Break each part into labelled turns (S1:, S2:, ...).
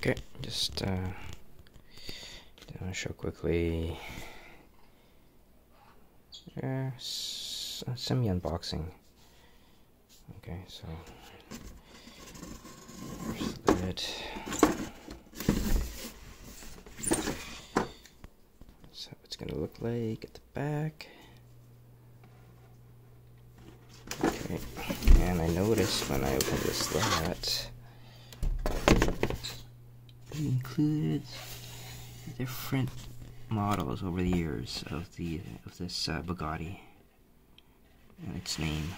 S1: Okay, just show quickly semi-unboxing. Okay, so here's the lid. That's how it's gonna look like at the back. Okay, and I noticed when I opened this that it included different models over the years of this Bugatti and its name.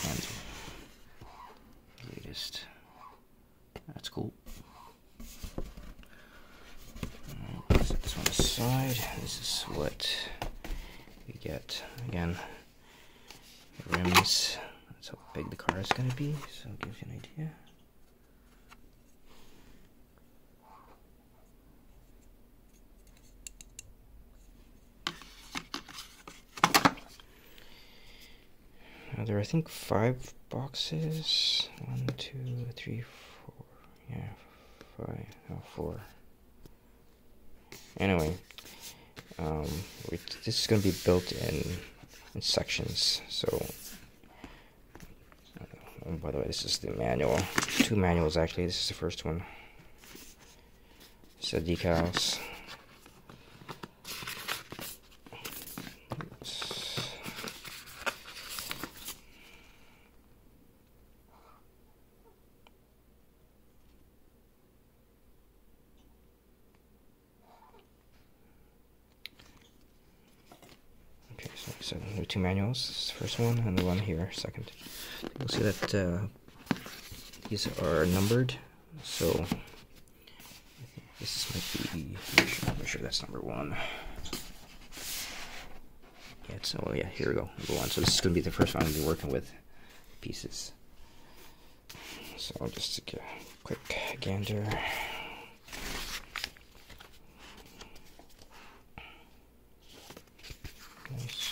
S1: And latest. That's cool. Set this one aside. This is what we get. Again, the rims. That's how big the car is going to be, so it gives you an idea. Now there are, I think, 5 boxes. 1, 2, 3, 4. Yeah, 5. Oh, 4. Anyway, this is going to be built in sections. So, oh, by the way, this is the manual. 2 manuals actually. This is the first one. So decals. Okay, so there are 2 manuals. This is the first one, and the one here, second. You'll see that these are numbered. So I think this might be. I'm sure that's number 1. Yeah. So yeah, here we go, number 1. So this is going to be the first one I'm going to be working with pieces. So I'll just take a quick gander. Nice.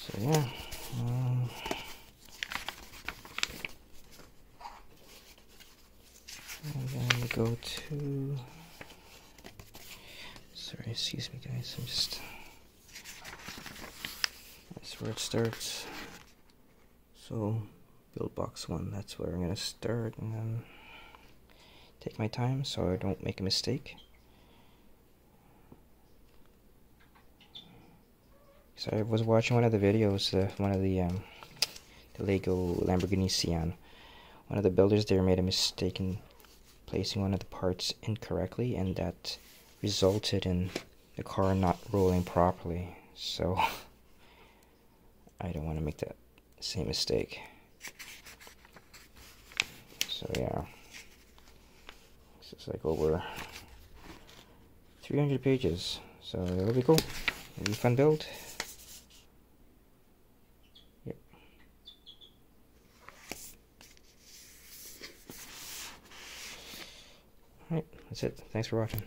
S1: So yeah, and then we go to, sorry, excuse me guys, I'm just, that's where it starts. So build box 1, that's where I'm going to start, and then take my time so I don't make a mistake. So I was watching one of the videos, one of the Lego Lamborghini Chiron. One of the builders there made a mistake in placing one of the parts incorrectly, and that resulted in the car not rolling properly. So I don't want to make that same mistake. So yeah, this is like over 300 pages. So it'll be cool. It'll be a fun build. Alright, that's it. Thanks for watching.